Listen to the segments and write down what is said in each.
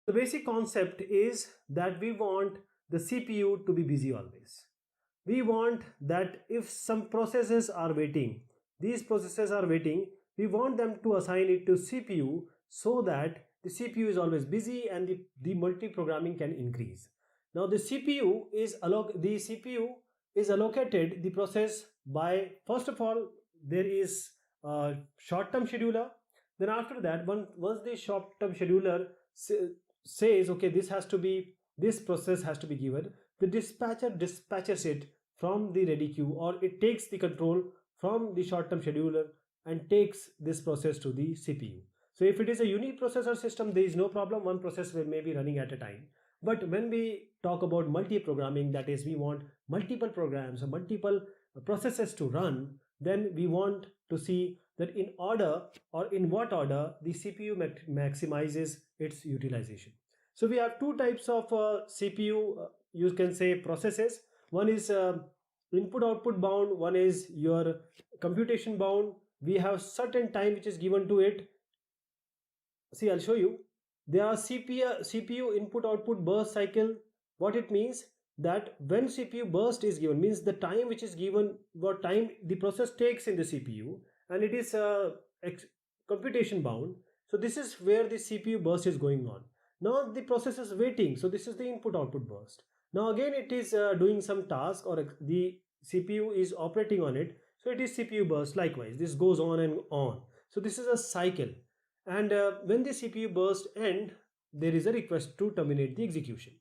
The basic concept is that we want the CPU to be busy always. We want that if some processes are waiting, these processes are waiting, we want them to assign it to CPU so that the CPU is always busy and the multi-programming can increase. Now the CPU is allocated the process by, first of all, there is a short-term scheduler. Then after that, once the short-term scheduler says, okay, this process has to be given, the dispatcher dispatches it from the ready queue, or it takes the control from the short-term scheduler and takes this process to the CPU. So if it is a uniprocessor system, there is no problem, one process will may be running at a time. But when we talk about multi-programming, that is, we want multiple programs or multiple processes to run, then we want to see that in order or in what order the CPU maximizes its utilization. So we have two types of CPU, you can say, processes. One is input output bound, one is your computation bound. We have certain time which is given to it. See, I'll show you. There are CPU input output burst cycle. What it means, that when CPU burst is given, means the time which is given, what time the process takes in the CPU, and it is computation bound. So this is where the CPU burst is going on. Now the process is waiting, so this is the input output burst. Now again it is doing some task, or the CPU is operating on it, so it is CPU burst. Likewise, this goes on and on. So this is a cycle, and when the CPU burst end, there is a request to terminate the execution.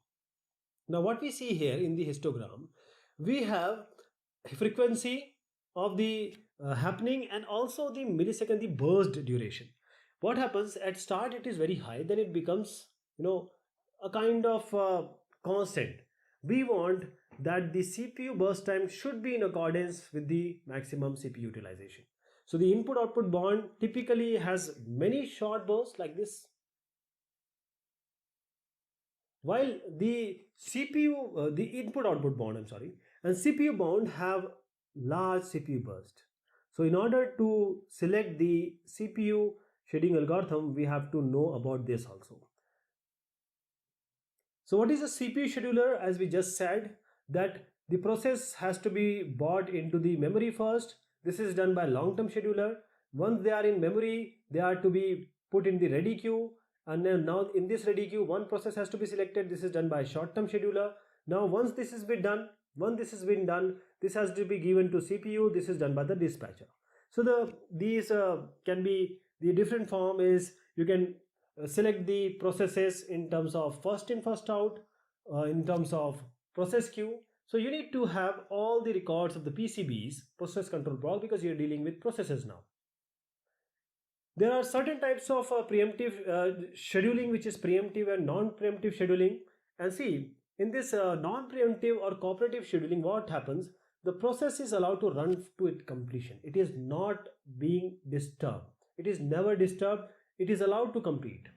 Now what we see here in the histogram, we have frequency of the happening and also the millisecond, the burst duration. What happens at start, it is very high, then it becomes, a kind of constant. We want that the CPU burst time should be in accordance with the maximum CPU utilization. So the input output bond typically has many short bursts like this, while the CPU, the input output bond, I'm sorry, and CPU bond have large CPU burst. So in order to select the CPU shading algorithm, we have to know about this also. So what is a CPU scheduler? As we just said, that the process has to be brought into the memory first. This is done by long-term scheduler. Once they are in memory, they are to be put in the ready queue, and then now in this ready queue, one process has to be selected. This is done by short-term scheduler. Now once this has been done, this has to be given to CPU. This is done by the dispatcher. So these can be, the different form is, you can select the processes in terms of first in first out, in terms of process queue. So you need to have all the records of the PCBs, process control block, because you're dealing with processes now. There are certain types of preemptive scheduling, which is preemptive and non-preemptive scheduling. And see, in this non-preemptive or cooperative scheduling, what happens? The process is allowed to run to its completion. It is not being disturbed. It is never disturbed. It is allowed to complete,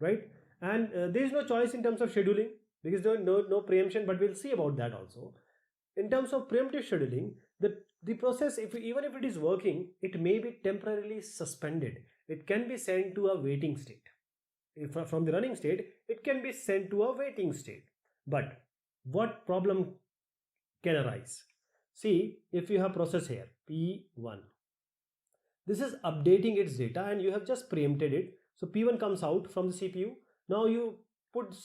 right? And there is no choice in terms of scheduling, because there is no preemption, but we'll see about that also. In terms of preemptive scheduling, the process, even if it is working, it may be temporarily suspended. It can be sent to a waiting state. If from the running state, it can be sent to a waiting state. But what problem can arise? See, if you have process here, P1, this is updating its data and you have just preempted it. So P1 comes out from the CPU. Now you put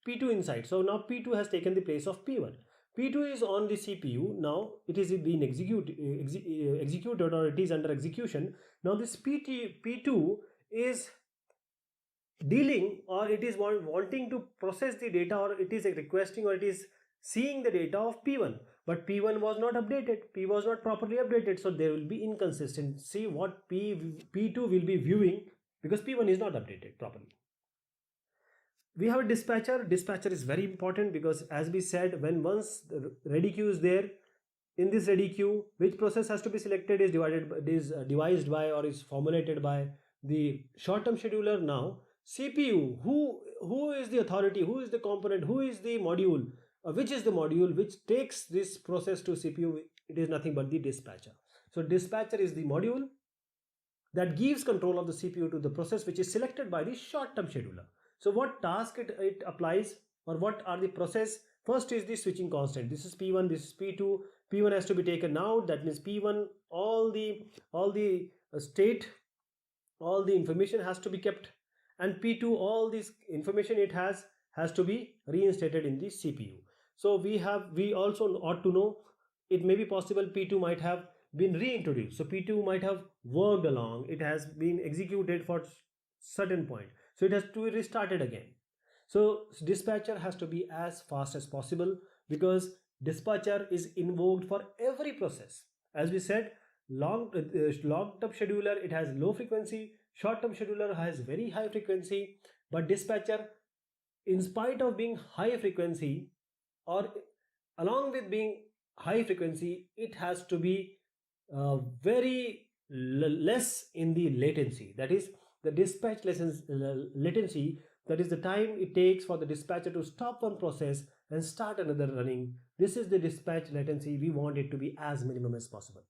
P2 inside. So now P2 has taken the place of P1. P2 is on the CPU. Now it is being executed, or it is under execution. Now this P2 is dealing, or it is wanting to process the data, or it is requesting, or it is seeing the data of P1, but P1 was not updated, P was not properly updated, so there will be inconsistency what P2 will be viewing, because P1 is not updated properly. We have a dispatcher is very important, because as we said, when once the ready queue is there, in this ready queue, which process has to be selected is devised by, or is formulated by the short-term scheduler. Now CPU, who is the authority, who is the component, who is the module, which is the module which takes this process to CPU? It is nothing but the dispatcher. So dispatcher is the module that gives control of the CPU to the process which is selected by the short-term scheduler. So what task it applies, or what are the process? First is the switching constant. This is P1, this is P2. P1 has to be taken out. That means P1, all the state, all the information has to be kept, and P2, all this information it has to be reinstated in the CPU. So we also ought to know, it may be possible P2 might have been reintroduced. So P2 might have worked along, it has been executed for certain point, so it has to be restarted again. So dispatcher has to be as fast as possible, because dispatcher is invoked for every process. As we said, long-term scheduler, it has low frequency, short-term scheduler has very high frequency, but dispatcher, in spite of being high frequency, or along with being high frequency, it has to be very less in the latency. That is the dispatch latency, that is the time it takes for the dispatcher to stop one process and start another running. This is the dispatch latency. We want it to be as minimum as possible.